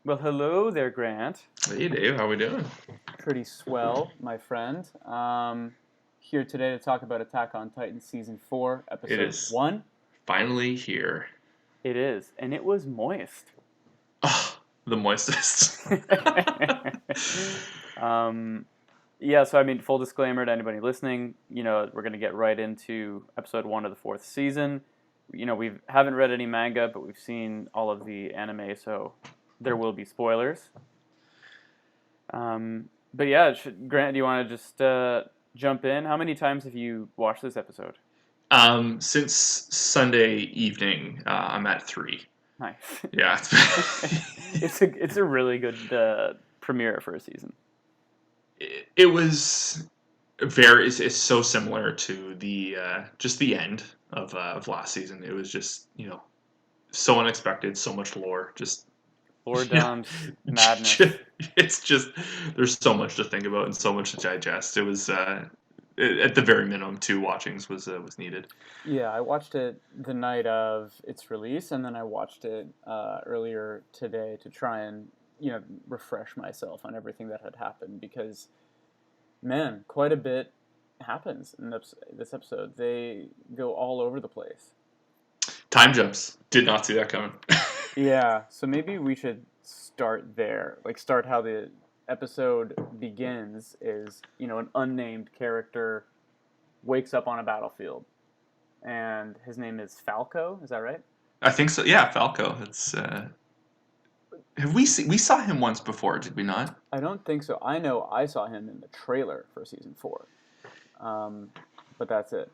Well, hello there, Grant. Hey Dave, how we doing? Pretty swell, my friend. Here today to talk about Attack on Titan Season 4, It Episode is 1. finally here. It is, and it was moist. Oh, the moistest. um, yeah, so I mean, full disclaimer to anybody listening, we're going to get right into Episode 1 of the 4th season. We haven't read any manga, but we've seen all of the anime, so there will be spoilers. But yeah, Grant, do you want to just jump in? How many times have you watched this episode? Since Sunday evening, I'm at 3. Nice. Yeah, It's a really good premiere for a season. it was very. It's so similar to the just the end of last season. It was just so unexpected, so much lore. Just Lore yeah, dumps, madness. it's just there's so much to think about and so much to digest. It was at the very minimum 2 watchings was needed. Yeah, I watched it the night of its release, and then I watched it earlier today to try and refresh myself on everything that had happened because, man, quite a bit happens in this episode. They go all over the place. Time jumps. Did not see that coming. Yeah, so maybe we should start there. Like, start how the episode begins is, an unnamed character wakes up on a battlefield. And his name is Falco, is that right? I think so. Yeah, Falco. It's have we saw him once before? Did we not? I don't think so. I know I saw him in the trailer for season 4. But that's it.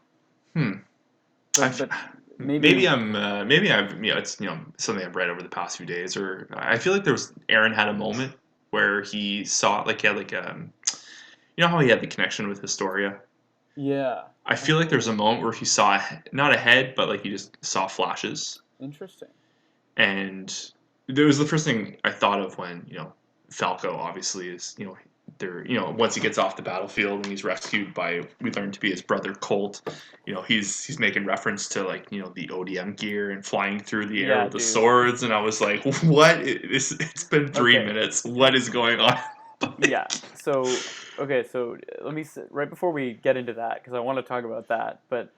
But Maybe I've it's something I've read over the past few days, or I feel like Aaron had a moment where he saw like he had like how he had the connection with Historia. Yeah. I feel like there's a moment where he saw not a head, but like he just saw flashes. Interesting. And it was the first thing I thought of when Falco obviously is there once he gets off the battlefield and he's rescued by we learn to be his brother Colt. He's making reference to like the ODM gear and flying through the air with the swords, and I was like, what? It's been 3 minutes. What is going on? Yeah. So okay. So let me right before we get into that because I want to talk about that. But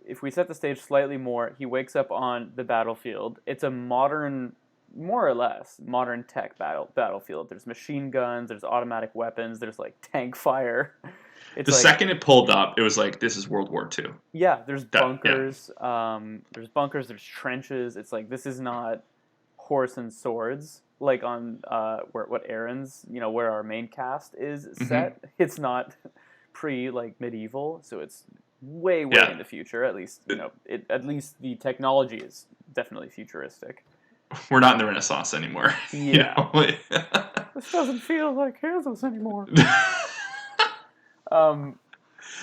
if we set the stage slightly more, he wakes up on the battlefield. It's a modern, more or less modern tech battlefield. There's machine guns. There's automatic weapons. There's like tank fire. It's the second it pulled up, it was like this is World War II. Yeah. There's bunkers. Yeah. There's bunkers. There's trenches. It's like this is not horse and swords like on what Aaron's where our main cast is set. Mm-hmm. It's not like medieval, so it's way in the future. At least at least the technology is definitely futuristic. We're not in the Renaissance anymore. Yeah. This doesn't feel like Kansas anymore.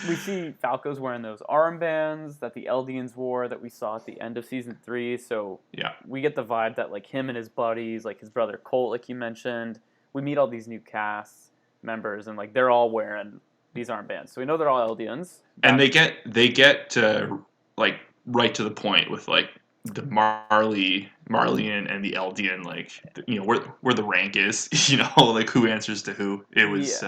We see Falco's wearing those armbands that the Eldians wore that we saw at the end of season 3. So yeah, we get the vibe that like him and his buddies, like his brother Colt, like you mentioned, we meet all these new cast members and like they're all wearing these armbands. So we know they're all Eldians. And they get like right to the point with like the Marlian and the Eldian, like where the rank is, like who answers to who. It was.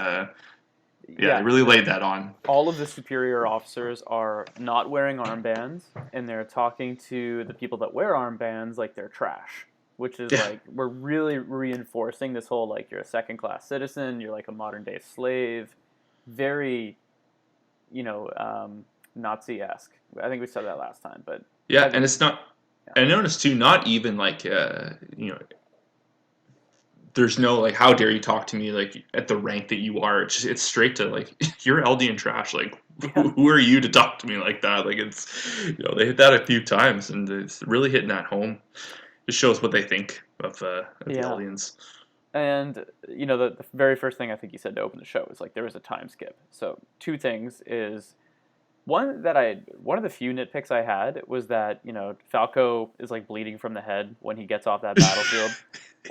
Yeah, they really laid that on. All of the superior officers are not wearing armbands, and they're talking to the people that wear armbands like they're trash, which is like, we're really reinforcing this whole, like, you're a second-class citizen, you're like a modern-day slave, very, Nazi-esque. I think we said that last time, but... Yeah, and it's not... Yeah. I noticed, too, not even, like, there's no like how dare you talk to me like at the rank that you are. It's straight to like you're Eldian trash, like who are you to talk to me like that? Like it's they hit that a few times and it's really hitting that home. It shows what they think of the Eldians. And the very first thing I think you said to open the show is like there was a time skip. So 2 things is one of the few nitpicks I had was that Falco is like bleeding from the head when he gets off that battlefield.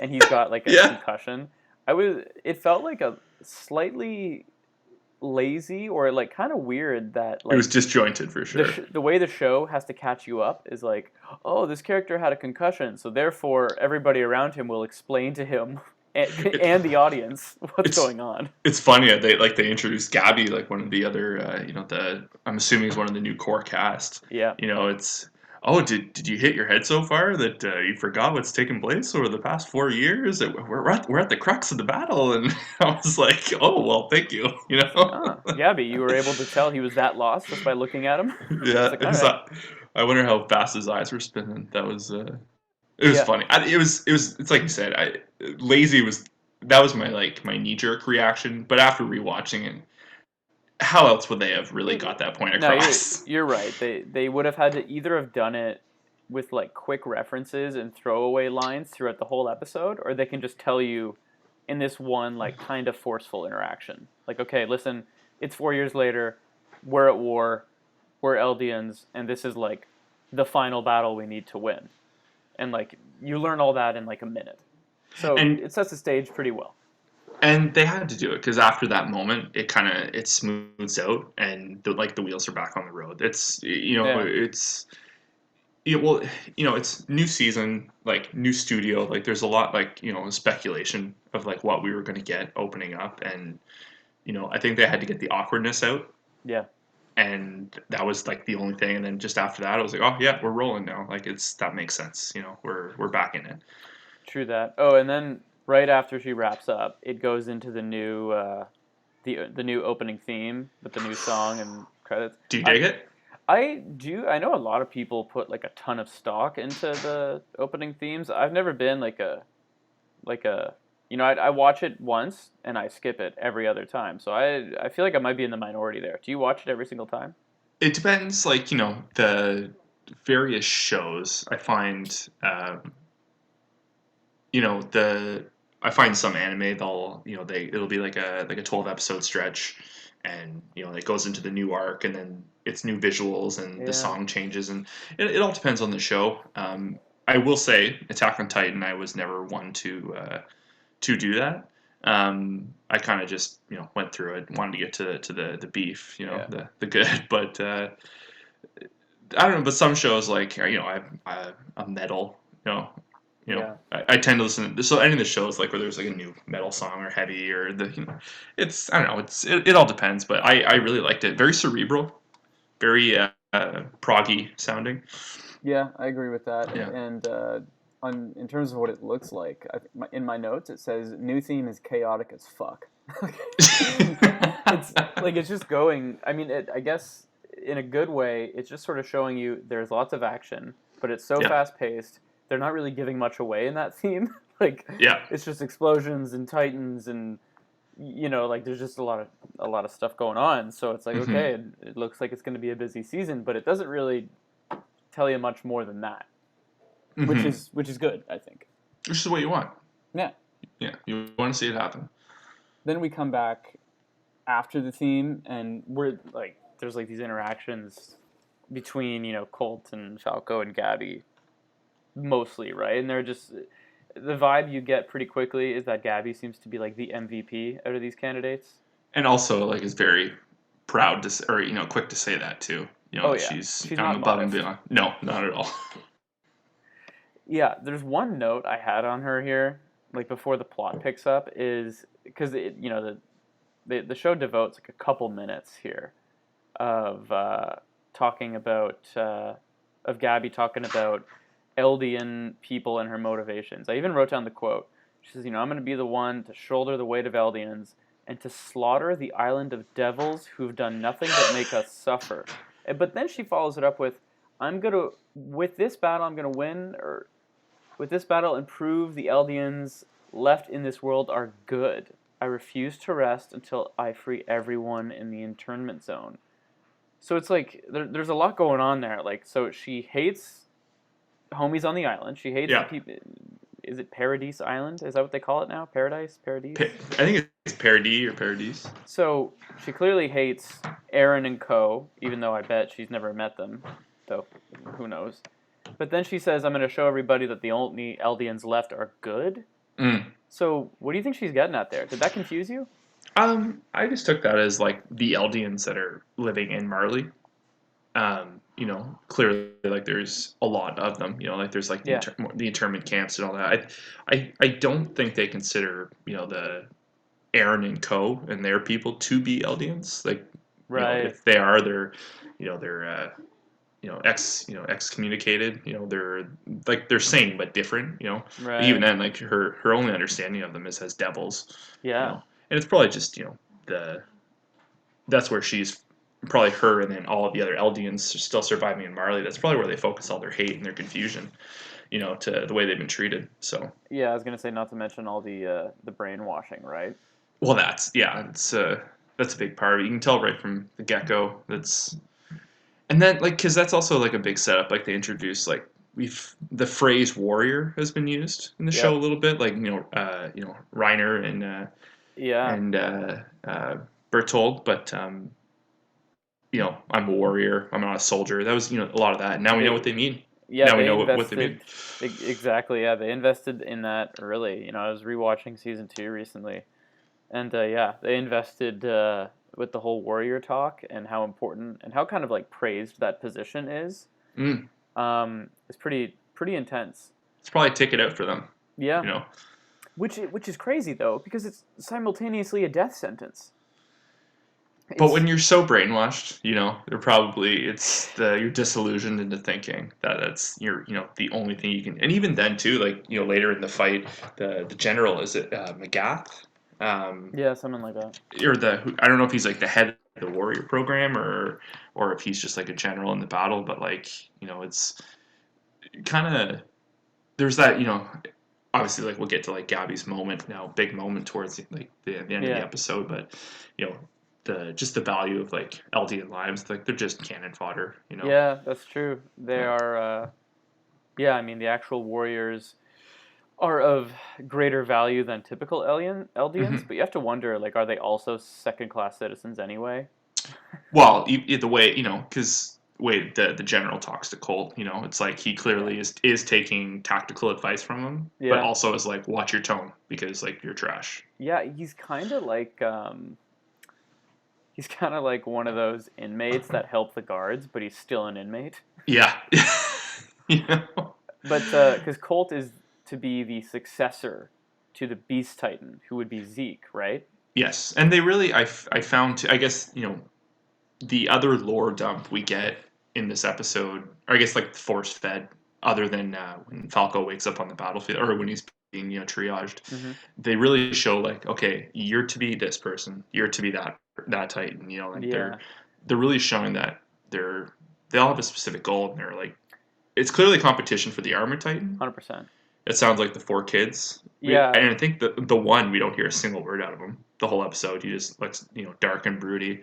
And he's got like a concussion. It felt like a slightly lazy or like kind of weird that It was like disjointed for sure. the way the show has to catch you up is like, oh, this character had a concussion, so therefore everybody around him will explain to him and the audience what's It's going on. it's funny that they introduced Gabi, like one of the other I'm assuming is one of the new core cast. Yeah. It's, oh, did you hit your head so far that you forgot what's taken place over the past 4 years? We're at the crux of the battle, and I was like, oh well, thank you. Oh, Gabi, you were able to tell he was that lost just by looking at him? It's Yeah, like, all right. I wonder how fast his eyes were spinning. That was it was Yeah. funny. It's like you said. Lazy was that was my knee jerk reaction. But after rewatching it, how else would they have really got that point No, across? you're right. They would have had to either have done it with like quick references and throwaway lines throughout the whole episode, or they can just tell you in this one like kind of forceful interaction. Like, okay, listen, it's 4 years later, we're at war, we're Eldians, and this is like the final battle we need to win. And like you learn all that in like a minute. So And it sets the stage pretty well. and they had to do it because after that moment, it smooths out, and the wheels are back on the road. Yeah. It's new season, like new studio. Like there's a lot like speculation of like what we were going to get opening up, and I think they had to get the awkwardness out, Yeah. and that was like the only thing. And then just after that, I was like, oh yeah, we're rolling now. Like that makes sense. We're back in it. True that. Oh, and then right after she wraps up, it goes into the new the new opening theme with the new song and credits. Do you dig it? I do. I know a lot of people put like a ton of stock into the opening themes. I've never been like a I watch it once and I skip it every other time. So I feel like I might be in the minority there. Do you watch it every single time? It depends. Like the various shows. I find the I find some anime it'll be like a 12 episode stretch, and it goes into the new arc, and then it's new visuals and the Yeah. song changes, and it all depends on the show. I will say Attack on Titan, I was never one to do that. I kind of just went through it, wanted to get to the beef, Yeah. the good, but I don't know. But some shows like a metal, Yeah. I tend to listen to, so any of the shows like where there's like a new metal song or heavy or it's, I don't know, it all depends, but I really liked it. Very cerebral, very proggy sounding. Yeah, I agree with that. Yeah. And in terms of what it looks like, in my notes it says new theme is chaotic as fuck. It's just going. I mean, I guess in a good way, it's just sort of showing you there's lots of action, but it's so Yeah. fast paced. They're not really giving much away in that theme. Yeah. It's just explosions and titans and like there's just a lot of stuff going on. So it's like Mhm. okay, it looks like it's going to be a busy season, but it doesn't really tell you much more than that, which is good, I think. Which is what you want. Yeah. Yeah, you want to see it happen. Then we come back after the theme, and we're like, there's like these interactions between Colt and Falco and Gabi, mostly, right? And they're just the vibe you get pretty quickly is that Gabi seems to be like the MVP out of these candidates. And also like is very proud to or quick to say that too. Oh, yeah. She's She's I'm not above and modest. beyond. No, not at all. Yeah, there's one note I had on her here, like before the plot picks up, is because the show devotes like a couple minutes here of talking about of Gabi talking about Eldian people and her motivations. I even wrote down the quote. She says, I'm going to be the one to shoulder the weight of Eldians and to slaughter the island of devils who've done nothing but make us suffer. But then she follows it up with, with this battle, I'm going to win, or with this battle, improve the Eldians left in this world are good. I refuse to rest until I free everyone in the internment zone. So it's like, there's a lot going on there. Like, so she hates homies on the island. She hates the people. Is it Paradise Island? Is that what they call it now? Paradise? Paradise? I think it's Parody or Paradise. So she clearly hates Aaron and co, even though I bet she's never met them. Though, who knows? But then she says, I'm going to show everybody that the only Eldians left are good. Mm. So what do you think she's getting at there? Did that confuse you? I just took that as like the Eldians that are living in Marley. Clearly, like there's a lot of them. Like there's like Yeah. the internment camps and all that. I don't think they consider the Aaron and Co. and their people to be Eldians. Like Right. if they are, they're excommunicated. They're sane but different. Even Right. then, like her only understanding of them is as devils. Yeah. And it's probably just the that's where she's probably her, and then all of the other Eldians are still surviving in Marley. That's probably where they focus all their hate and their confusion, to the way they've been treated. So, Yeah, I was gonna say not to mention all the brainwashing, right? well, that's a big part. You can tell right from the get go. And then like because that's also like a big setup. Like they introduce like the phrase warrior has been used in the show a Yep. little bit. Like Reiner Yeah. and Bertold, but I'm a warrior. I'm not a soldier. That was, a lot of that. Now we know what They they mean. yeah, Now we they know what they mean. invested exactly. Yeah, they invested in that early. I was rewatching season 2 recently, and yeah, they invested with the whole warrior talk and how important and how kind of like praised that position is. Mm. It's pretty intense. It's probably a ticket out for them. Yeah, You know. which is crazy though because it's simultaneously a death sentence. But when It's you're so brainwashed, you're disillusioned into thinking that that's the only thing you can. And even then too, like later in the fight, the general, is it McGath, yeah, something like that. or I don't know if he's like the head of the warrior program, or if he's just like a general in the battle, but like it's kind of there's that obviously like we'll get to like Gabi's moment now, big moment towards the end of the Yeah, episode, but you know the value of like Eldian lives, like they're just cannon fodder. yeah, that's true. They Yeah. are. Yeah, I mean the actual warriors are of greater value than typical Eldians, Hmm. but you have to wonder, like, are they also second-class citizens anyway? Well, the way because way the general talks to Colt, it's like he Yeah, clearly is taking tactical advice from him, but yeah, also is like watch your tone because like you're trash. yeah. He's kind of like one of those inmates that help the guards, but he's still an inmate. Yeah. you know. But because Colt is to be the successor to the Beast Titan, who would be Zeke, right? Yes, and they really I found I guess the other lore dump we get in this episode, or I guess like force fed, other than when Falco wakes up on the battlefield or when he's being triaged, Mm-hmm. they really show like, okay, you're to be this person, you're to be that Titan. Like they're Yeah, they're really showing that they all have a specific goal, and they're like it's clearly competition for the armor Titan. 100%. It sounds like the four kids. Yeah, And I think the one we don't hear a single word out of him the whole episode. He just looks dark and broody.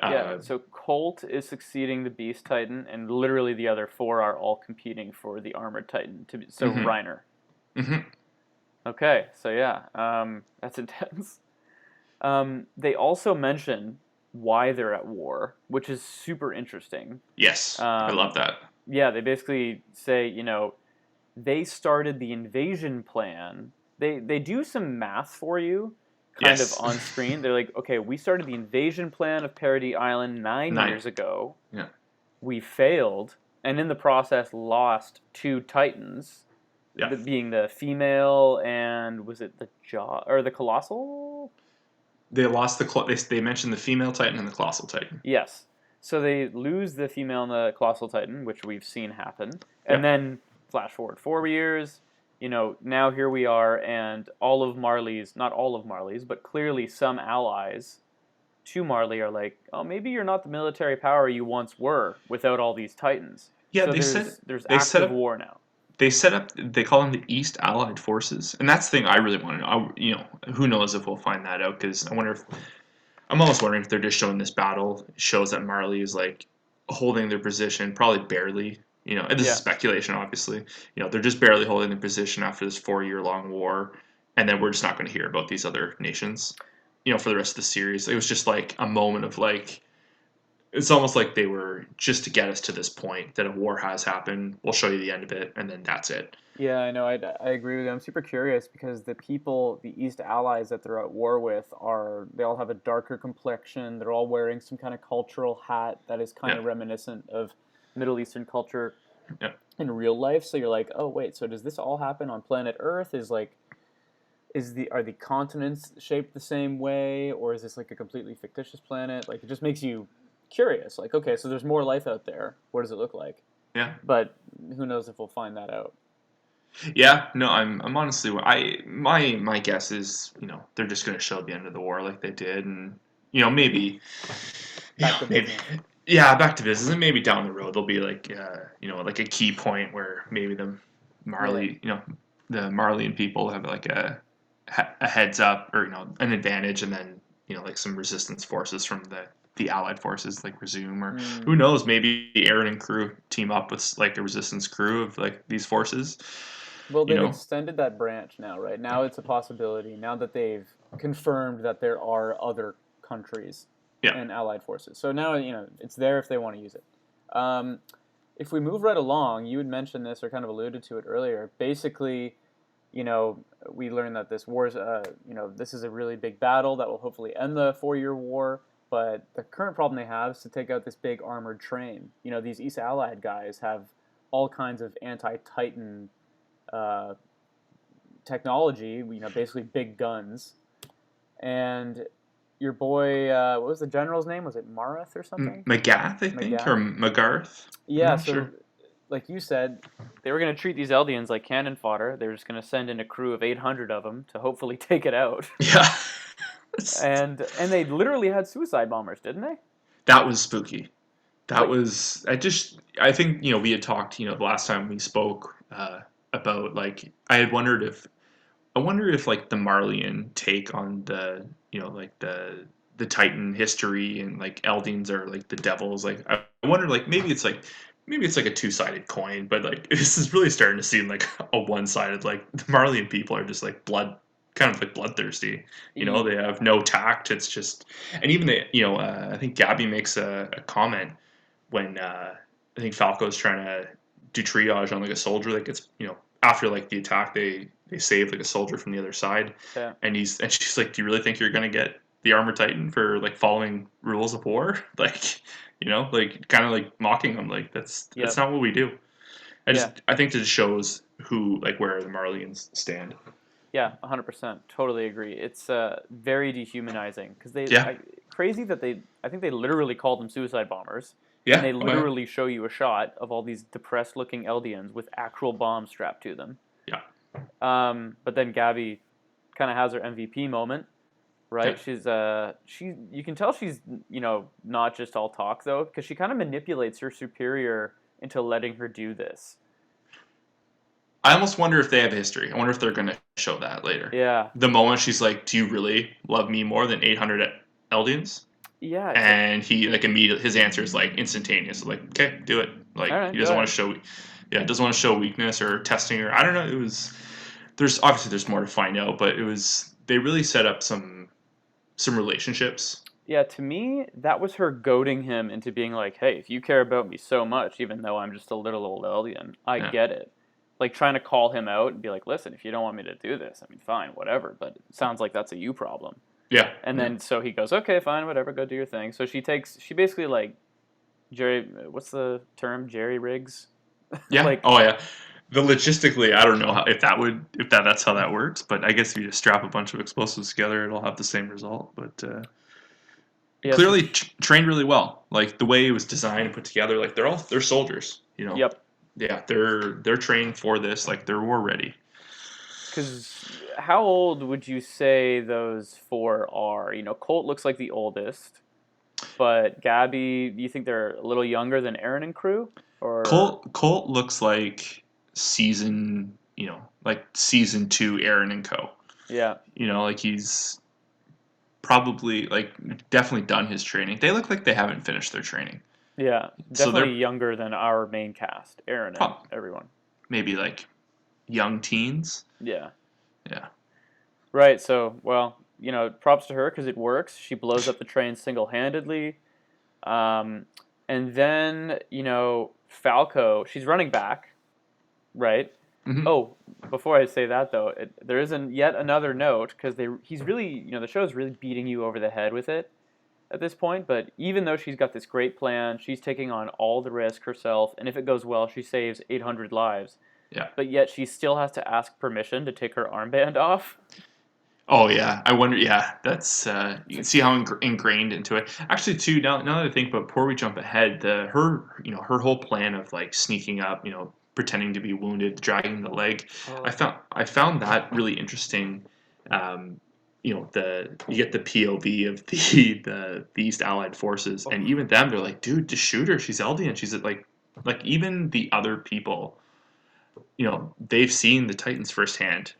yeah. Uh, So Colt is succeeding the Beast Titan, and literally the other four are all competing for the Armored Titan. So hmm Reiner. hmm Okay, so yeah, that's intense. They also mention why they're at war, which is super interesting. Yes, I love Um, that. yeah, they basically say, they started the invasion plan. They do some math for you, kind of Yes, on screen. They're like, okay, we started the invasion plan of Parody Island 9 nine. years ago. Yeah. We failed, and in the process lost two Titans, Yeah. being the female and was it the jaw or the colossal? They lost they mentioned the female Titan and the colossal Titan. Yes. So they lose the female and the colossal titan, which we've seen happen, and Yeah. then flash forward 4 years. Now here we are, and all of Marley's, not all of Marley's, but clearly some allies to Marley are like, oh, maybe you're not the military power you once were without all these titans. Yeah, So they said there's they set active up war now. they call them the East Allied Forces, and that's the thing I really want to know. Who knows if we'll find that out, because I'm almost wondering if they're just showing this battle shows that Marley is like holding their position, probably barely. And this is Yeah, speculation, obviously. They're just barely holding their position after this 4 year long war, and then we're just not going to hear about these other nations. For the rest of the series, it was just like a moment of like it's almost like they were just to get us to this point that a war has happened. We'll show you the end of it, and then that's it. Yeah, I know. I agree with you. I'm super curious because the people, the East allies that they're at war with, they all have a darker complexion. They're all wearing some kind of cultural hat that is kind Yeah, of reminiscent of Middle Eastern culture yeah, in real life. So you're like, oh wait, so does this all happen on planet Earth? Are the continents shaped the same way, or is this like a completely fictitious planet? Like it just makes you curious. Like, okay, so there's more life out there. What does it look like? yeah. But who knows if we'll find that out. Yeah, no, I'm honestly, my guess is, they're just going to show the end of the war like they did, and maybe, Back to maybe, business. yeah, back to business, and maybe down the road there'll be like, like a key point where maybe Yeah. The Marleyan people have like a heads up or an advantage, and then like some resistance forces from the allied forces like resume, or who Mm. knows, maybe Aaron and crew team up with like a resistance crew of like these forces. Well, you they've know extended that branch now, right? Now it's a possibility. Now that they've confirmed that there are other countries yeah. and allied forces. So now, it's there if they want to use it. Um, if we move right along, you had mentioned this or kind of alluded to it earlier. Basically, you know, we learned that this war is, this is a really big battle that will hopefully end the 4-year war. But the current problem they have is to take out this big armored train. These East Allied guys have all kinds of anti-Titan uh, technology, basically big guns. And your boy, what was the general's name? Was it Marath or something? Magath, I think, or Magath? Magarth. I'm Yeah, not so sure. like you said, they were going to treat these Eldians like cannon fodder. They were just going to send in a crew of 800 of them to hopefully take it out. Yeah. And they literally had suicide bombers, didn't they? That was spooky. That Like, was I think we had talked the last time we spoke about like I wonder if like the Marleyan take on the like the Titan history and like Eldians are like the devils. Like I wonder like maybe it's like a two-sided coin, but like this is really starting to seem like a one-sided. Like the Marleyan people are just like kind of like bloodthirsty. They have no tact. It's just, and even I think Gabi makes a comment when I think Falco's trying to do triage on like a soldier that gets after like the attack they save like a soldier from the other side, yeah, and she's like, do you really think you're gonna get the armor titan for like following rules of war? Like like kind of like mocking them, like that's yep, not what we do. yeah, I think that it shows who like where the Marleyans stand. yeah, 100%, totally agree. It's very dehumanizing because Yeah, crazy that I think they literally called them suicide bombers, and yeah, they oh yeah, literally show you a shot of all these depressed-looking Eldians with actual bombs strapped to them. yeah, But then Gabi kind of has her MVP moment, yeah. right? You can tell she's not just all talk though, because she kind of manipulates her superior into letting her do this. I almost wonder if they have a history. I wonder if they're going to show that later. Yeah, The moment she's like, "Do you really love me more than 800 Eldians?" yeah. It's like, And he like immediately his answer is like instantaneous. Like, okay, do it. all Like he right, go doesn't want ahead. to show, yeah, doesn't want to show weakness or testing or I don't know. It was there's more to find out, but they really set up some relationships. Yeah, to me, that was her goading him into being like, "Hey, if you care about me so much, even though I'm just a little old Eldian, I Yeah, get it." Like trying to call him out and be like, "Listen, if you don't want me to do this, I mean, fine, whatever." But it sounds like that's a you problem. yeah, And yeah, then so he goes, okay, fine, whatever, go do your thing. So she basically like what's the term, Jerryriggs? yeah. Like, Oh yeah. The logistically, I don't know if that's how that works, but I guess if you just strap a bunch of explosives together, it'll have the same result. But yeah, clearly trained really well. Like the way it was designed and put together, like they're soldiers. yep. Yeah, they're trained for this. Like they're war ready. Because how old would you say those four are? Colt looks like the oldest, but Gabi, do you think they're a little younger than Aaron and crew? Or Colt looks like like season 2 Aaron and Co. yeah, Like he's probably like definitely done his training. They look like they haven't finished their training. yeah, So definitely they're younger than our main cast, Aaron and prob- everyone. maybe like young teens. Yeah. Yeah. Right. So, well, props to her because it works. She blows up the train single-handedly. Um, and then, Falco, she's running back, right? Hmm. Oh, before I say that though, there isn't yet another note because he's really, the show's really beating you over the head with it at this point. But even though she's got this great plan, she's taking on all the risk herself, and if it goes well, she saves 800 lives. Yeah. But yet she still has to ask permission to take her armband off. Oh yeah, I wonder. Yeah, that's you It's can like, see how ingrained into it. Actually, too. Now that I think, but before we jump ahead, her whole plan of like sneaking up, pretending to be wounded, dragging the leg, oh, I found that really interesting. Um, you get the POV of the East Allied forces, and oh, even them, they're like, dude, just shoot her. She's Eldian. She's like even the other people, they've seen the Titans firsthand.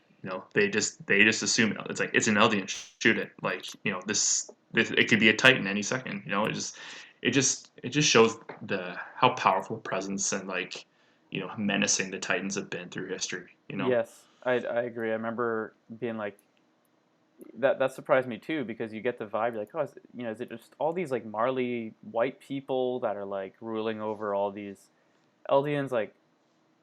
They just assume it's like it's an Eldian, shoot it. Like this it could be a Titan any second. It just shows the how powerful presence and like menacing the Titans have been through history. yes, I agree. I remember being like, that surprised me too because you get the vibe you're like, oh, is it just all these like Marley white people that are like ruling over all these Eldians? Like,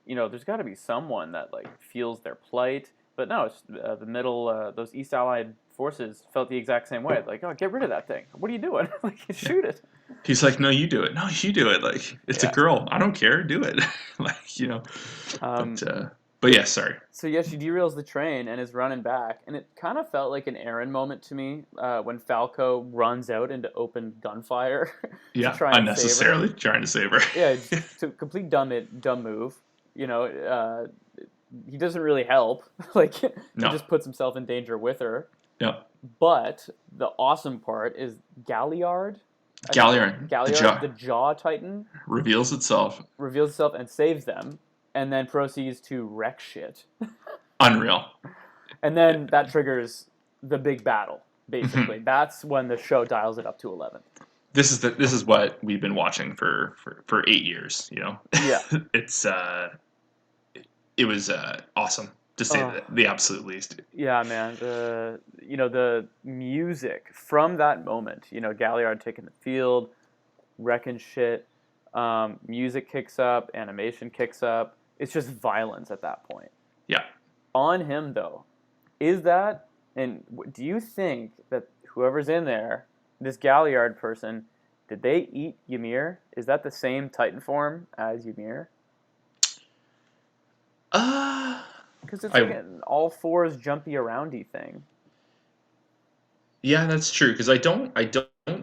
there's got to be someone that like feels their plight. But no, it's the middle. Those East Allied forces felt the exact same way. Like, oh, get rid of that thing. What are you doing? Like, Yeah. shoot it. He's like, no, you do it. No, you do it. Like it's a Yeah. girl. I don't care. Do it. like Um, But but yeah, sorry. so yeah, she derails the train and is running back, and it kind of felt like an Aaron moment to me when Falco runs out into open gunfire to Yeah, try and save her. unnecessarily trying to save her. Yeah, just a complete dumb move. He doesn't really help. Like he No. just puts himself in danger with her. No. But the awesome part is Galliard. I think Galliard, the Galliard, jaw the Jaw Titan, reveals itself. reveals itself and saves them, and then proceeds to wreck shit. Unreal. And then that triggers the big battle. Basically, Mhm. that's when the show dials it up to 11. This is what we've been watching for 8 years. Yeah. It's it was awesome to say Oh, the absolute least. yeah, man. The music from that moment. Galliard taking the field, wrecking shit. Music kicks up, animation kicks up. It's just violence at that point. Yeah. On him though, is that and do you think that whoever's in there, this Galliard person, did they eat Ymir? Is that the same Titan form as Ymir? Uh Because it's like I an all fours jumpy aroundy thing. Yeah, that's true because I don't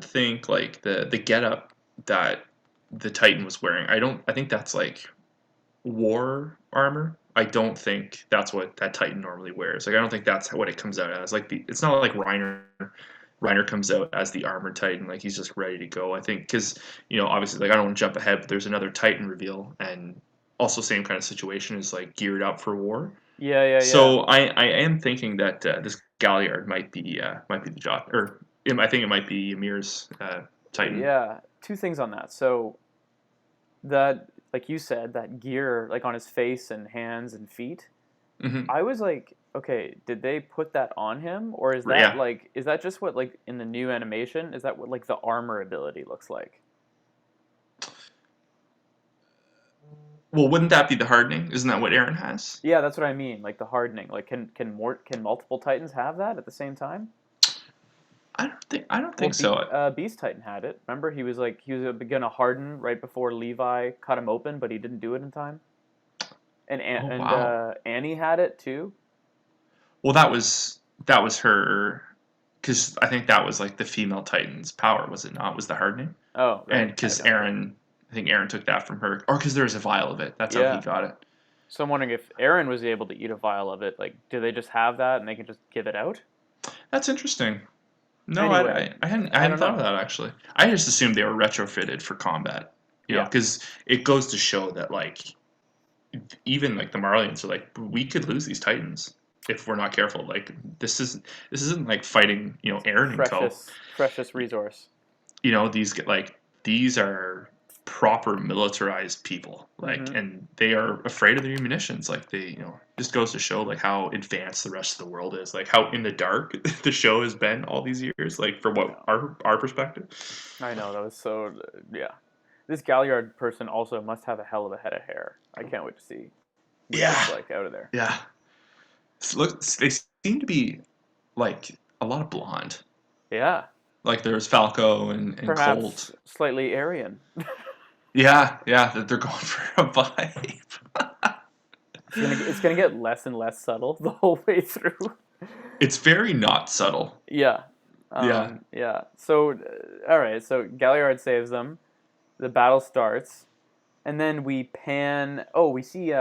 think like the getup that the Titan was wearing. I think that's like war armor. I don't think that's what that Titan normally wears. Like I don't think that's what it comes out as. Like it's not like Reiner. Reiner comes out as the armored Titan, like he's just ready to go. I think because obviously like I don't want to jump ahead, but there's another Titan reveal, and also same kind of situation is like geared up for war. Yeah, yeah, yeah. So I am thinking that this Galliard might be the job, or I think it might be Ymir's Titan. Yeah. Two things on that. So that, like you said, that gear, like on his face and hands and feet. Hmm. I was like, okay, did they put that on him, or Yeah. is that just what like in the new animation? Is that what like the armor ability looks like? Well, wouldn't that be the hardening? Isn't that what Aaron has? Yeah, that's what I mean. Like the hardening. Like can multiple Titans have that at the same time? I don't Well, think so. Beast Titan had it. Remember, he was gonna harden right before Levi cut him open, but he didn't do it in time. And Oh wow. Annie had it too. Well, that was her, because I think that was like the female Titan's power, was it not? Was the hardening? Oh, And right. I because don't know. I think Aaron took that from her, or because there was a vial of it. That's how he Yeah. got it. So I'm wondering if Aaron was able to eat a vial of it. Like, do they just have that and they can just give it out? That's interesting. No, Anyway, I hadn't don't thought of know. that actually. I just assumed they were retrofitted for combat. Yeah. Because it goes to show that like even like the Marlians are like we could lose these Titans if we're not careful. Like this isn't like fighting Aaron and Co. Precious resource. These are proper militarized people, like, Mm-hmm. and they are afraid of their munitions. Like, they, just goes to show like how advanced the rest of the world is, like how in the dark the show has been all these years, like for what Yeah, our perspective. I know that was so. Yeah, this Galliard person also must have a hell of a head of hair. I can't wait to see what he looks Yeah, like out of there. yeah. Look, they seem to be like a lot of blonde. Yeah, Like there's Falco and perhaps Colt. slightly Aryan. Yeah, yeah, that they're going for a vibe. It's gonna get less and less subtle the whole way through. It's very not subtle. Yeah, Yeah. yeah. So, all right. So Galliard saves them. The battle starts, and then we pan. Oh, we see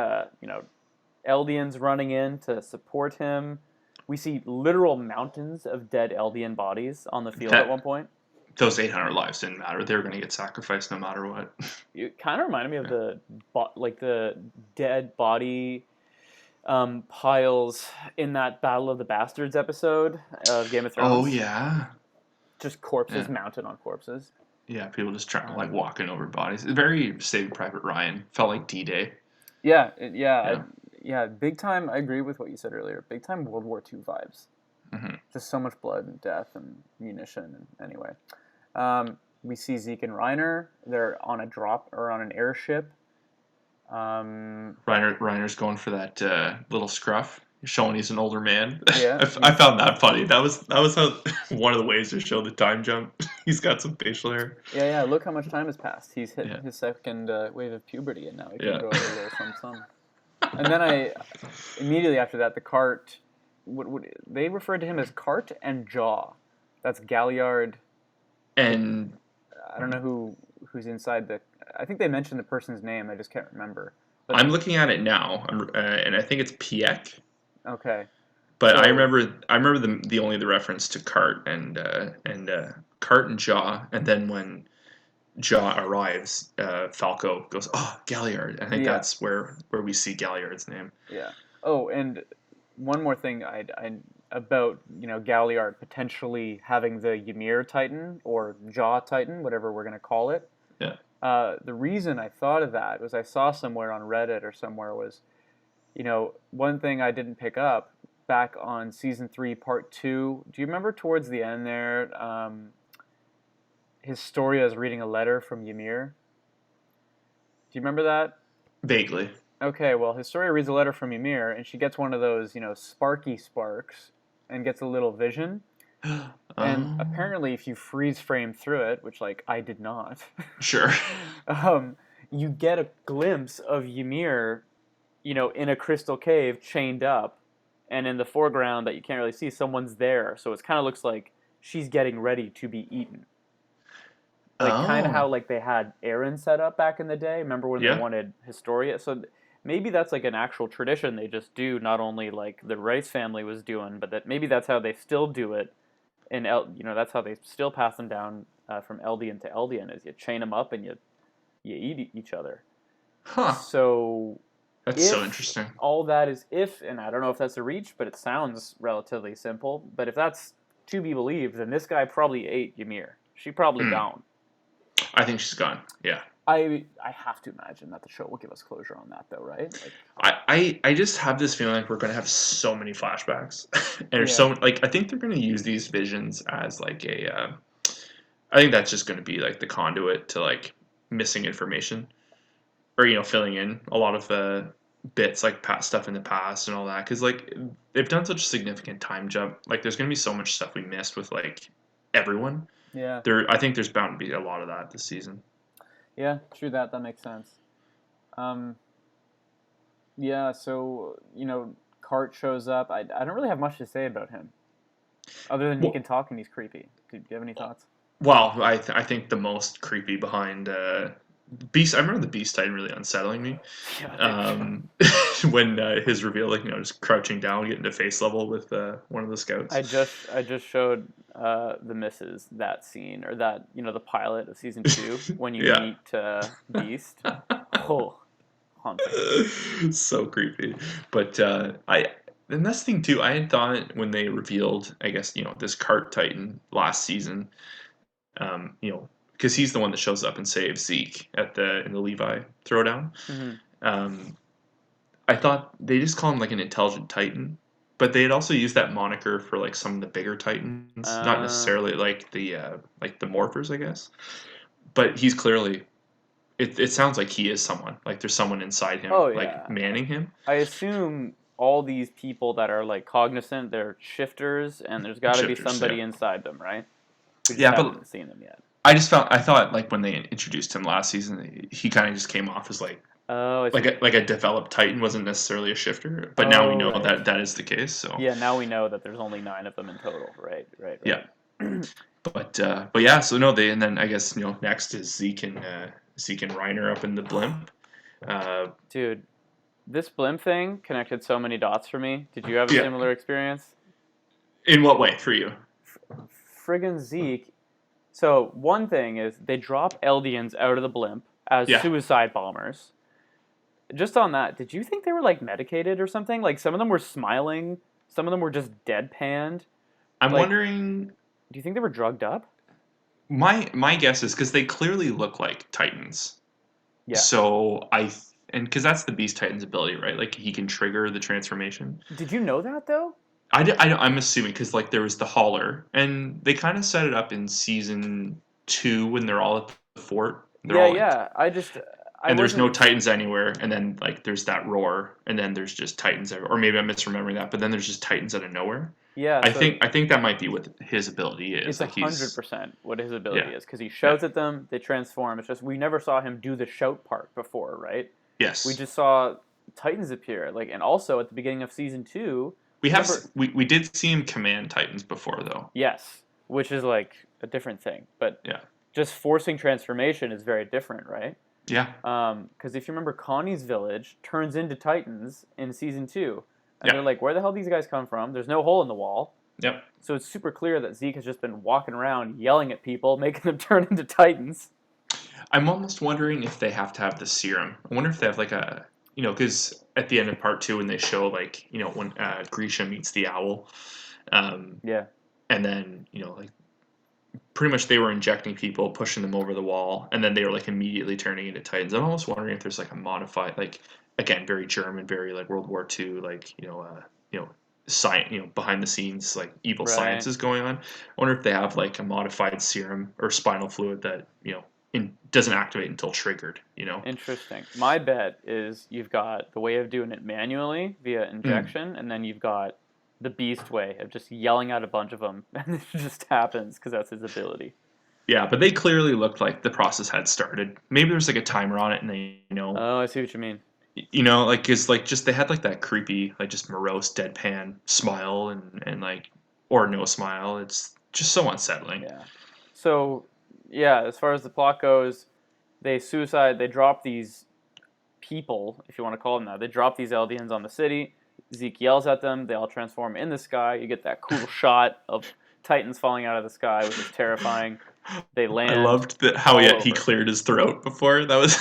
Eldians running in to support him. We see literal mountains of dead Eldian bodies on the field at one That point. those 800 lives didn't matter. They were going to get sacrificed no matter what. It kind of reminded me of Yeah. the dead body piles in that Battle of the Bastards episode of Game of Oh Thrones. yeah. Just corpses Yeah. mounted on corpses. Yeah, people just trying like Um, walking over bodies. Very Saving Private Ryan. Felt like D-Day. yeah, Yeah. yeah, big time. I agree with what you said earlier. Big time World War II vibes. Hmm. Just so much blood and death and munition. And anyway, we see Zeke and Reiner. They're on a drop or on an airship. Reiner's going for that little scruff, showing he's an older man. Yeah, I found that funny. That was how, one of the ways to show the time jump. He's got some facial hair. yeah. Look how much time has passed. He's hit Yeah. his second wave of puberty, and now he can Yeah. grow a little some. And then immediately after that, the cart. They referred to him as Cart and Jaw. That's Galliard. And I don't know who's inside the. I think they mentioned the person's name. I just can't remember. But I'm looking at it now, and I think it's Piek. okay, But I so remember the reference to Cart and Cart and Jaw, and then when Jaw arrives, Falco goes, "Oh, Galliard." I think yeah, that's where we see Galliard's name. yeah. Oh, and one more thing I about Galliard potentially having the Ymir Titan or Jaw Titan, whatever we're gonna call it. Yeah. The reason I thought of that was I saw somewhere on Reddit or somewhere was, one thing I didn't pick up back on season 3, part 2. Do you remember towards the end there, Historia is reading a letter from Ymir? Do you remember that? Vaguely. Okay, well, Historia reads a letter from Ymir, and she gets one of those, sparky sparks, and gets a little vision. And Oh, apparently, if you freeze frame through it, which I did not, sure. you get a glimpse of Ymir, in a crystal cave, chained up, and in the foreground that you can't really see, someone's there. So it kind of looks like she's getting ready to be eaten. Like kind of how Oh, they had Aaron set up back in the day. Remember when they yeah. wanted Historia? So maybe that's like an actual tradition they just do. Not only like the Rice family was doing, but that maybe that's how they still do it. And that's how they still pass them down from Eldian to Eldian. Is you chain them up and you eat each other. Huh. So That's so if interesting. all that is and I don't know if that's a reach, but it sounds relatively simple. But if that's to be believed, then this guy probably ate Ymir. She probably Hmm. gone. I think she's gone. Yeah. I have to imagine that the show will give us closure on that, though, right? Like, I just have this feeling like we're gonna have so many flashbacks, and there's yeah, so like I think they're gonna use these visions as like a. I think that's just gonna be like the conduit to like missing information, or filling in a lot of bits like past stuff in the past and all that, because like they've done such a significant time jump. Like there's gonna be so much stuff we missed with like everyone. yeah, I think there's bound to be a lot of that this season. yeah. True that. That makes sense. Um, yeah. So Cart shows up. I don't really have much to say about him, other than he Well, can talk and he's creepy. Do you have any thoughts? well, I think the most creepy behind Beast. I remember the Beast Titan really unsettling me. Yeah, dude. Um, when his reveal, like just crouching down, getting to face level with one of the scouts. I just showed the misses that scene or that the pilot of season 2 when you Yeah. meet Beast. Oh, haunting. So creepy. But and that's the thing too. I had thought when they revealed, I guess this Cart Titan last season, because because he's the one that shows up and saves Zeke in the Levi throwdown. Mm-hmm. I thought they just call him like an intelligent Titan, but they had also used that moniker for like some of the bigger Titans, not necessarily like the Morphers, I guess. But he's clearly. It sounds like he is someone. Like there's someone inside him, Oh like yeah. manning him. I assume all these people that are like cognizant, they're shifters, and there's got to be somebody inside them, right? We just haven't seen them yet. I thought like when they introduced him last season, he kind of just came off as like a developed Titan, wasn't necessarily a shifter. But now we know that is the case. So yeah, now we know that there's only 9 of them in total. Right. Yeah. But yeah, so no, and then I guess next is Zeke and Reiner up in the blimp. Dude, this blimp thing connected so many dots for me. Did you have a similar experience? In what way for you? Friggin' Zeke. So one thing is they drop Eldians out of the blimp as suicide bombers. Just on that, did you think they were like medicated or something? Like some of them were smiling, some of them were just deadpanned. I'm wondering. Do you think they were drugged up? My guess is because they clearly look like Titans. Yeah. So because that's the Beast Titan's ability, right? Like he can trigger the transformation. Did you know that though? I'm assuming because like there was the hauler, and they kind of set it up in season 2 when they're all at the fort. And there's no Titans anywhere, and then like there's that roar, and then there's just Titans everywhere. Or maybe I'm misremembering that, but then there's just Titans out of nowhere. Yeah, I think that might be what his ability is. It's 100% what his ability is because he shouts at them, they transform. It's just we never saw him do the shout part before, right? Yes. We just saw Titans appear, and also at the beginning of season 2. We did see him command Titans before though. Yes, which is like a different thing, but just forcing transformation is very different, right? Yeah. Because if you remember, Connie's village turns into Titans in season 2. And they're like, where the hell do these guys come from? There's no hole in the wall. Yep. So it's super clear that Zeke has just been walking around yelling at people, making them turn into Titans. I'm almost wondering if they have to have the serum. I wonder if they have like a, because at the end of part 2 when they show like, when Grisha meets the owl. And then, like pretty much they were injecting people, pushing them over the wall, and then they were like immediately turning into Titans. I'm almost wondering if there's like a modified, like, again, very German, very like World War II, like science, behind the scenes like evil sciences going on. I wonder if they have like a modified serum or spinal fluid that doesn't activate until triggered. Interesting. My bet is you've got the way of doing it manually via injection, and then you've got the Beast way of just yelling out a bunch of them, and it just happens because that's his ability. Yeah, but they clearly looked like the process had started. Maybe there's like a timer on it, and they Oh, I see what you mean. Like, cause like just they had like that creepy, like just morose, deadpan smile and like or no smile. It's just so unsettling. Yeah. So, as far as the plot goes, they drop these people, if you want to call them that. They drop these Eldians on the city. Zeke yells at them. They all transform in the sky. You get that cool shot of Titans falling out of the sky, which is terrifying. They land. I loved how he cleared his throat before. That was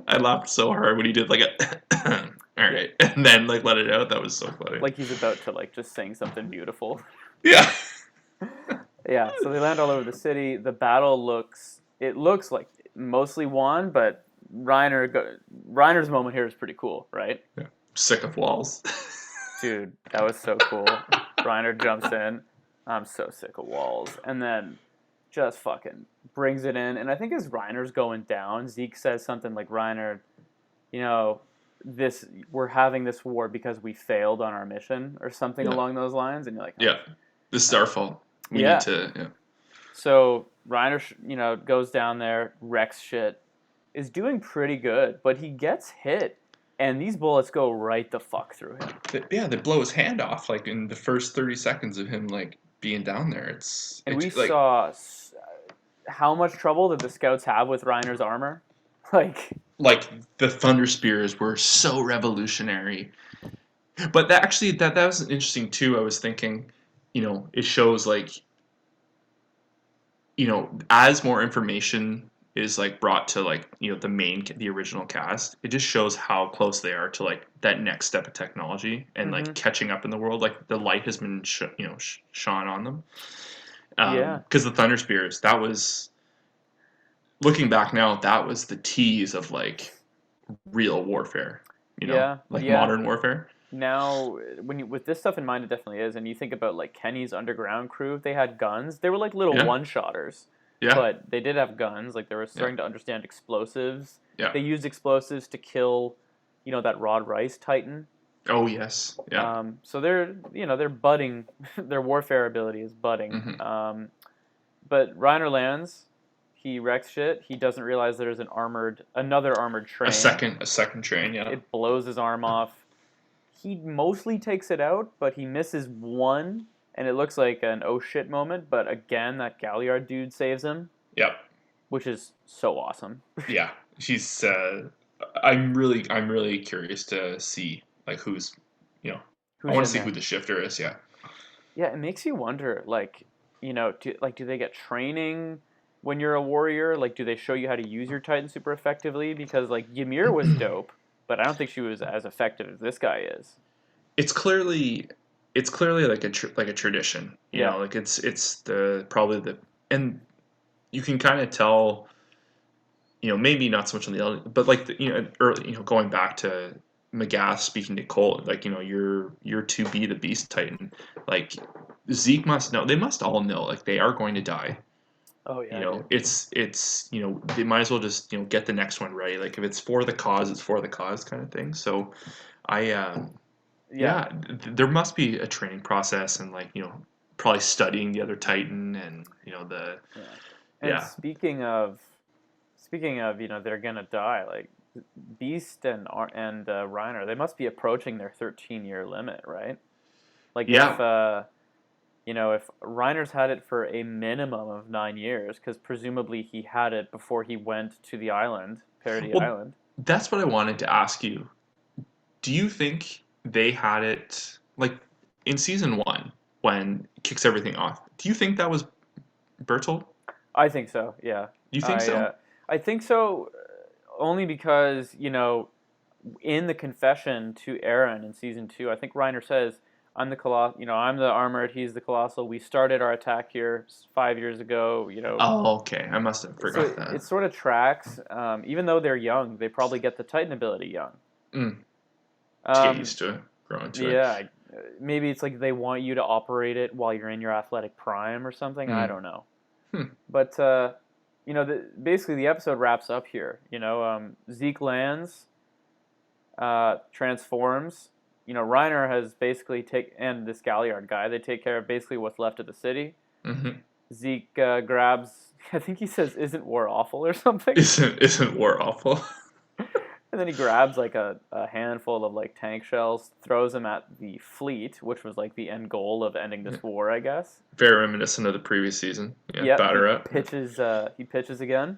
I laughed so hard when he did like a all right, and then like let it out. That was so funny. Like he's about to like just sing something beautiful. Yeah. Yeah. So they land all over the city. The battle looks like mostly won, but Reiner's moment here is pretty cool, right? Yeah. Sick of walls. Dude, that was so cool. Reiner jumps in. I'm so sick of walls, and then just fucking brings it in. And I think as Reiner's going down, Zeke says something like, Reiner, we're having this war because we failed on our mission or something along those lines. And you're like, this is our fault. We need to, So Reiner, goes down there, wrecks shit, is doing pretty good, but he gets hit. And these bullets go right the fuck through him. They blow his hand off, like, in the first 30 seconds of him, like, being down there. We saw how much trouble did the scouts have with Reiner's armor? Like the Thunder Spears were so revolutionary. But that was interesting, too. I was thinking, it shows, like, as more information is like brought to like the original cast, it just shows how close they are to like that next step of technology and like catching up in the world. Like the light has been shone on them. Because the Thunder Spears, that was looking back now, that was the tease of like real warfare, Yeah, like yeah. modern warfare. Now, with this stuff in mind, it definitely is. And you think about like Kenny's underground crew, they had guns. They were like little Yeah, one-shotters, yeah, but they did have guns. Like they were yeah, starting to understand explosives. yeah. They used explosives to kill, that Rod Rice Titan. Oh yes, yeah. So they're budding. Their warfare ability is budding. Hmm. But Reiner lands. He wrecks shit. He doesn't realize there's another armored train. A second train. Yeah. It blows his arm off. He mostly takes it out, but he misses one, and it looks like an oh shit moment. But again, that Galliard dude saves him, Yep. which is so awesome. Yeah. She's. I'm really curious to see like who's. I Who's want in to see there? who the shifter is. Yeah. Yeah, it makes you wonder, like, do they get training when you're a warrior? Like, do they show you how to use your Titan super effectively? Because like Ymir was dope, but I don't think she was as effective as this guy is. It's clearly like a tradition. Yeah. Like it's the probably the and you can kind of tell. Maybe not so much on the element, but like early, going back to McGath speaking to Colt, like you're to be the Beast Titan. Like Zeke must know. They must all know. Like they are going to die. Oh yeah, dude. It's they might as well just get the next one right. Like if it's for the cause, it's for the cause kind of thing. So I Yeah. yeah, there must be a training process and like probably studying the other Titan and the Yeah. And yeah. speaking of, they're gonna die. Like Beast and Reiner, they must be approaching their 13-year limit, right? Like Yeah. if Reiner's had it for a minimum of 9 years, because presumably he had it before he went to the island, Parody Well, Island. that's what I wanted to ask you. Do you think they had it like in season 1 when it kicks everything off? Do you think that was Bertolt? I think so. Yeah, You think I so? uh, I think so. Only because in the confession to Aaron in season 2, I think Reiner says, "I'm the I'm the armored. He's the colossal. We started our attack here 5 years ago. Oh, okay. I must have So forgot it that. sort of tracks. Even though they're young, they probably get the Titan ability young. Mm, to get Um, used to it, growing to it. yeah, maybe it's like they want you to operate it while you're in your athletic prime or something. I Mm. don't know. Hmm. But basically the episode wraps up here. Zeke lands, transforms. Reiner has basically and this Galliard guy. They take care of basically what's left of the city. Mm-hmm. Zeke grabs. I think he says, "Isn't war awful?" or something. Isn't war awful? And then he grabs like a handful of like tank shells, throws them at the fleet, which was like the end goal of ending this war, I guess. Very reminiscent of the previous season. Yeah, Yep, he batter up. pitches. He pitches again.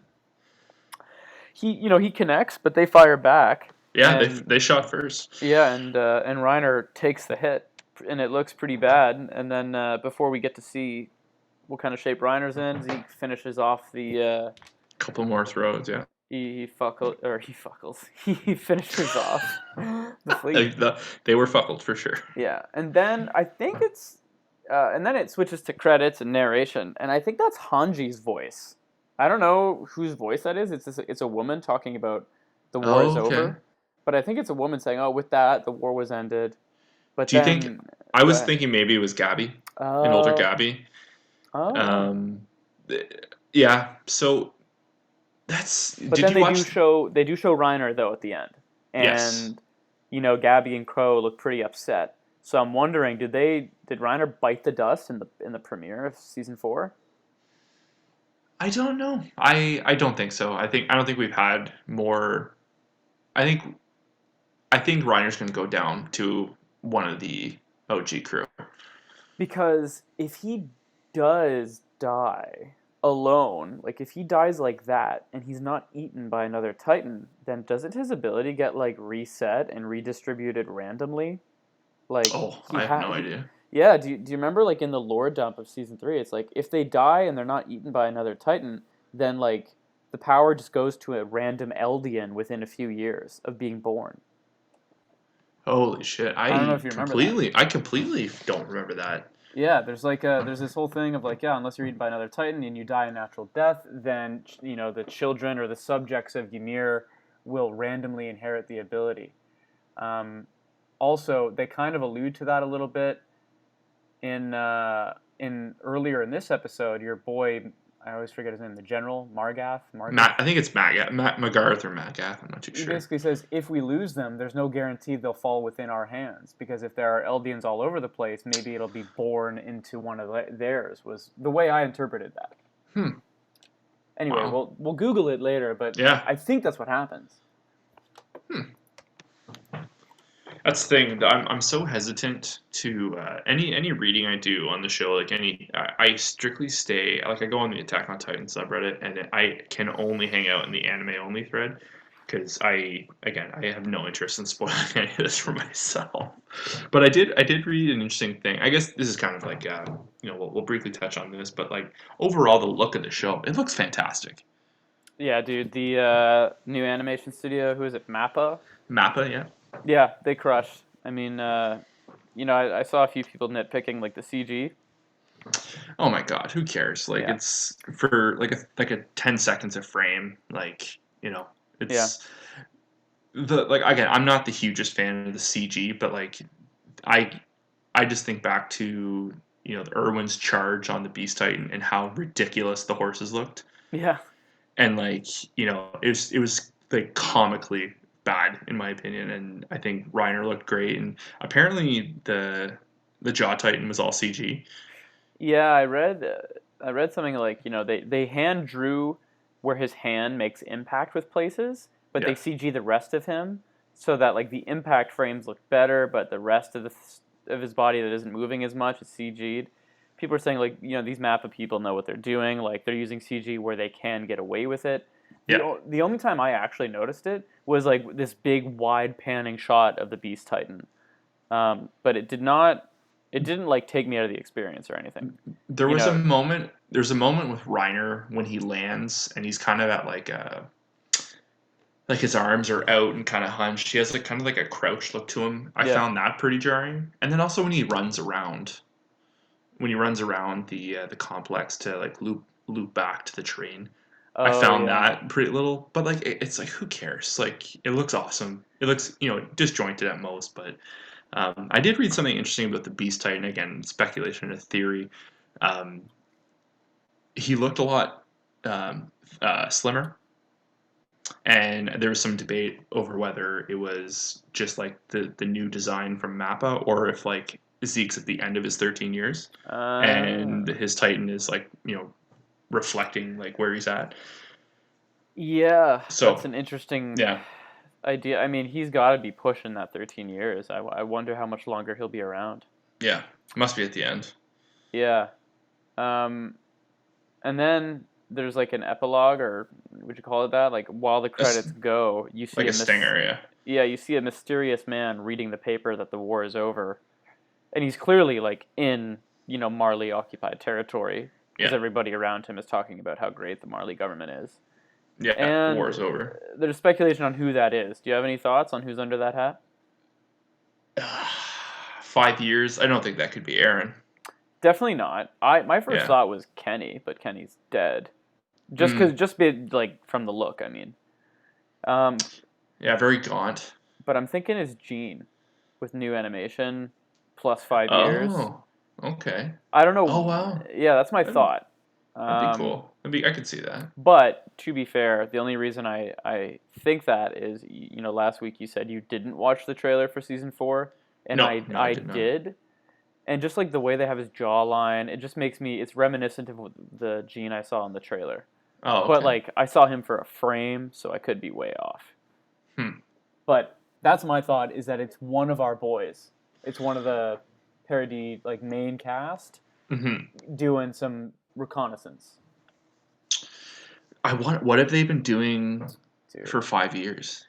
He connects, but they fire back. Yeah, And they shot first. yeah, and Reiner takes the hit, and it looks pretty bad. And then before we get to see what kind of shape Reiner's in, Zeke finishes off the. Couple more throws, yeah. He fuckles. He finishes off the fleet. They were fuckled for sure. Yeah, and then I think and then it switches to credits and narration, and I think that's Hanji's voice. I don't know whose voice that is. It's a woman talking about the war is Okay. over, but I think it's a woman saying, "Oh, with that, the war was ended." But Do you then, think? I go was ahead. thinking maybe it was Gabi, an older Gabi. Oh. Yeah. So that's. But Did then you watch? they do show Reiner though at the end, Yes. and Gabi and Crow look pretty upset. So I'm wondering, did Reiner bite the dust in the premiere of season 4? I don't know. I don't think so. I don't think we've had more. I think Reiner's going to go down to one of the OG crew. Because if he does die alone, like if he dies like that and he's not eaten by another Titan, then doesn't his ability get like reset and redistributed randomly? Like Oh, I have no idea. Yeah, do you remember like in the lore dump of season 3, it's like if they die and they're not eaten by another Titan, then like the power just goes to a random Eldian within a few years of being born. Holy shit! I don't know if you remember that. I completely don't remember that. Yeah, there's this whole thing of like, yeah, unless you're eaten by another Titan and you die a natural death, then the children or the subjects of Ymir will randomly inherit the ability. Um, Also, they kind of allude to that a little bit in earlier in this episode. Your boy, I always forget his name, the General Margath. I think it's Matt McGarth or Magath. I'm not too He sure. basically says if we lose them, there's no guarantee they'll fall within our hands because if there are Eldians all over the place, maybe it'll be born into one of theirs. Was the way I interpreted that. Hmm. Anyway, Wow. we'll Google it later, but Yeah. I think that's what happens. That's the thing. I'm so hesitant to any reading I do on the show. Like I strictly stay like I go on the Attack on Titan subreddit, and I can only hang out in the anime only thread because I have no interest in spoiling any of this for myself. But I did read an interesting thing. I guess this is kind of like we'll briefly touch on this, but like overall the look of the show, it looks fantastic. Yeah, dude, the new animation studio, who is it, Mappa? Mappa, yeah. Yeah, they crushed. I mean, I saw a few people nitpicking like the CG. Oh my god, who cares? Like Yeah, it's for like a 10 seconds a frame. Like yeah, it's the like again. I'm not the hugest fan of the CG, but like I I just think back to the Irwin's charge on the Beast Titan and how ridiculous the horses looked, yeah. and like it was like comically bad in my opinion. And I think Reiner looked great, and apparently the Jaw Titan was all CG. Yeah, I read something like they hand drew where his hand makes impact with places, but they Yeah, CG the rest of him so that like the impact frames look better, but the rest of his body that isn't moving as much is CG'd. People are saying like these Mappa people know what they're doing, like they're using CG where they can get away with it. yeah. The only time I actually noticed it was like this big wide panning shot of the Beast Titan, but it didn't like take me out of the experience or anything. There You was a know, moment. There's a moment with Reiner when he lands, and he's kind of at like his arms are out and kind of hunched. He has like kind of like a crouch look to him. I yeah. found that pretty jarring. And then also when he runs around the complex to like loop back to the train, I Oh found yeah. that pretty little. But like it's like who cares? Like it looks awesome. It looks disjointed at most, but I did read something interesting about the Beast Titan. Again, speculation and theory. Um, he looked a lot slimmer, and there was some debate over whether it was just like the new design from Mappa, or if like Zeke's at the end of his 13 years, Uh, and his Titan is like reflecting like where he's at. yeah, that's So an interesting yeah, idea. I mean, he's got to be pushing that 13 years. I wonder how much longer he'll be around. yeah, must be at the end, Yeah. Um, and then there's like an epilogue, or would you call it that? Like while the a s credits go, you see like a stinger. Yeah, you see a mysterious man reading the paper that the war is over, and he's clearly like in Marley occupied territory because yeah, everybody around him is talking about how great the Marley government is. yeah. And War's over. there's speculation on who that is. Do you have any thoughts on who's under that hat? 5 years. I don't think that could be Aaron. Definitely not. My first Yeah. thought was Kenny, but Kenny's dead. Mm, Just be like from the look. I mean, um, yeah, very gaunt. but I'm thinking it's Gene with new animation plus 5 years. Oh, okay. I don't Oh know. wow, Yeah, that's my that'd, thought. that'd be Um, cool. I could see that. but to be fair, the only reason I think that is last week you said you didn't watch the trailer for season 4, and No, no, I I did not. did. And just like the way they have his jawline, it just makes me. It's reminiscent of the Gene I saw in the trailer. Oh, But okay. like I saw him for a frame, so I could be way off. Hmm. But that's my thought: is that it's one of our boys. It's one of the Parody like main cast Hmm. doing some reconnaissance. I want. What have they been doing Dude, for 5 years?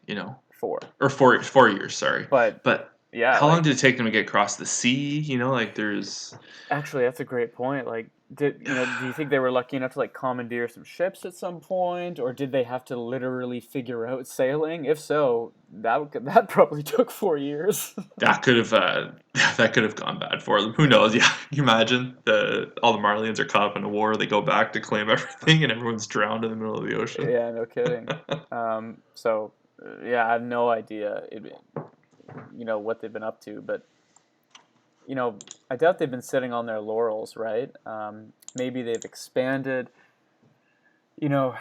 4. Or 4 years? Sorry, But but Yeah, how long like did it take them to get across the sea? You know, like there's actually, that's a great point. Like, do you think they were lucky enough to like commandeer some ships at some point, or did they have to literally figure out sailing? If so, that probably took 4 years. that could have that could have gone bad for them. Who knows? Yeah, you imagine all the Marlians are caught up in a war. They go back to claim everything, and everyone's drowned in the middle of the ocean. Yeah, no kidding. So, yeah, I have no idea, what they've been up to, but I doubt they've been sitting on their laurels, right? Maybe they've expanded. You know,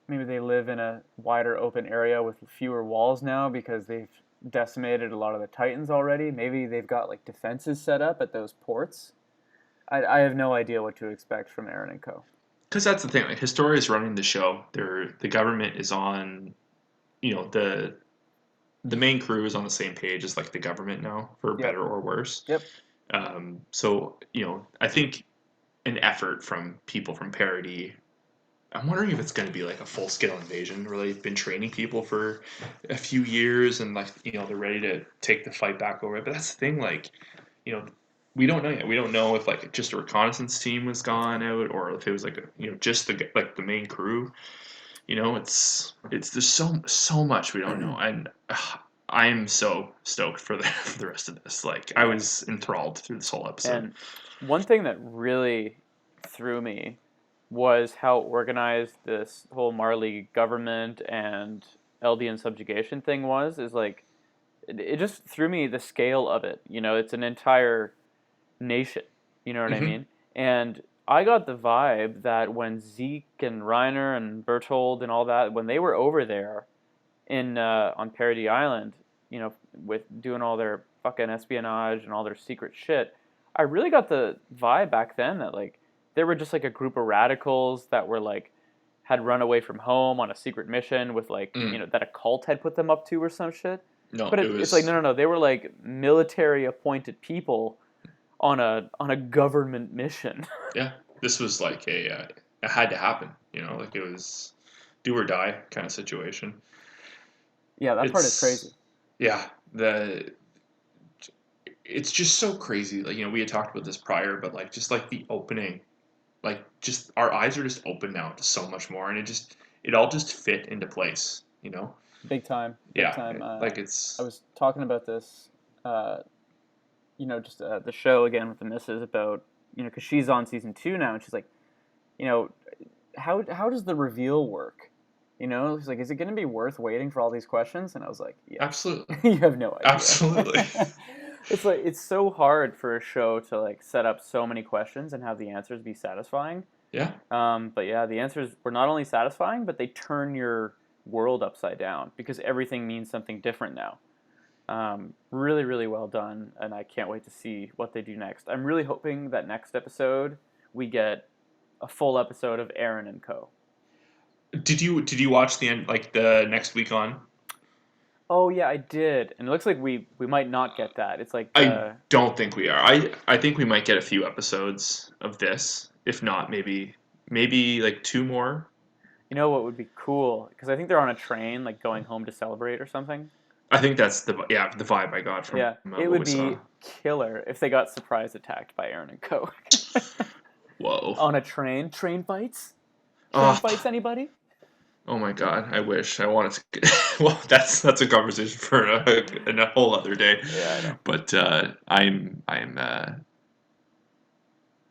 maybe they live in a wider open area with fewer walls now because they've decimated a lot of the Titans already. Maybe they've got like defenses set up at those ports. I have no idea what to expect from Aaron and Co. Because that's the thing. Like Historia's running the show. The government is on. You know the main crew is on the same page as like the government now, for Yep. better or worse. Yep. So I think an effort from people from Parody. I'm wondering if it's going to be like a full scale invasion where they've been training people for a few years and like they're ready to take the fight back over it. But that's the thing, like you know we don't know yet. We don't know if like just a reconnaissance team was gone out or if it was like just the main crew. It's there's so much we don't know, and I am so stoked for for the rest of this. Like I was enthralled through this whole episode. And one thing that really threw me was how organized this whole Marley government and Eldian subjugation thing was. Is like it just threw me the scale of it. It's an entire nation. You know what I Hmm. mean? And I got the vibe that when Zeke and Reiner and Bertold and all that, when they were over there in on Parody Island, with doing all their fucking espionage and all their secret shit, I really got the vibe back then that like they were just like a group of radicals that were like had run away from home on a secret mission with like that a cult had put them up to or some shit. No, But it it's like was no, they were like military appointed people on a government mission. yeah. This was like it had to happen. Like it was do or die kind of situation. Yeah, that part is It's crazy. yeah the it's just so crazy. Like we had talked about this prior, but like just like the opening. Like just our eyes are just open now to so much more, and it all just fit into place. Big time, big Yeah, time. like I it's was talking about this, uh, just the show again with the missus about, because she's on season 2 now, and she's like, you know, how does the reveal work? She's like, is it going to be worth waiting for all these questions? And I was like, yes. absolutely, You have no absolutely. idea. It's like it's so hard for a show to like set up so many questions and have the answers be satisfying. Yeah, But yeah, the answers were not only satisfying, but they turn your world upside down because everything means something different now. Really, really well done, and I can't wait to see what they do next. I'm really hoping that next episode we get a full episode of Aaron and Co. did you watch the end like the next week on? Oh yeah, I did, and it looks like we might not get that. It's like I don't think we are. I think we might get a few episodes of this. If not, maybe like two more. what would be cool because I think they're on a train like going home to celebrate or something. I think that's the vibe I got from Yeah, it what would we saw. be killer if they got surprise attacked by Aaron and Co. Whoa. On a train. Train fights? Train Oh, fights, anybody? oh my god. I wish I wanted to. Well, that's a conversation for a whole other day. Yeah, I know. But I'm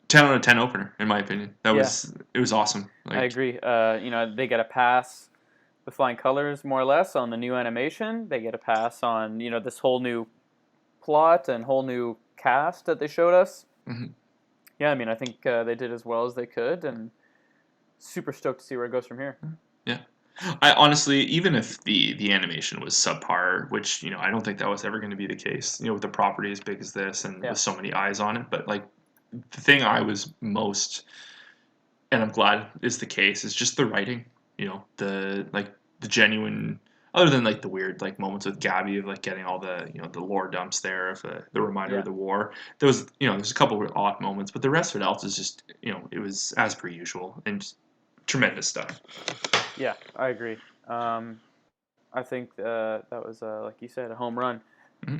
10 out of 10 opener in my opinion. Yeah, It was awesome. I Like agree. They get a pass with flying colors, more or less, on the new animation. They get a pass on, this whole new plot and whole new cast that they showed us. mhm. Yeah, I mean, I think they did as well as they could, and super stoked to see where it goes from here. Yeah. I honestly, even if the animation was subpar, which I don't think that was ever going to be the case. With a property as big as this and Yeah, with so many eyes on it, but like the thing I was most, and I'm glad is the case, is just the writing. The genuine, other than like the weird like moments with Gabi of like getting all the the lore dumps there of the reminder yeah, of the war. There's a couple of odd moments, but the rest of it else is just it was as per usual and just tremendous stuff. yeah, I agree. I think that was, like you said, a home run.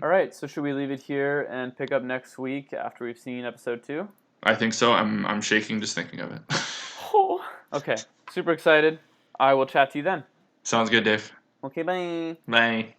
All right, so should we leave it here and pick up next week after we've seen episode 2? I think so. I'm shaking just thinking of it. Oh. Okay, super excited. I will chat to you then. Sounds good, Dave. Okay, bye. Bye.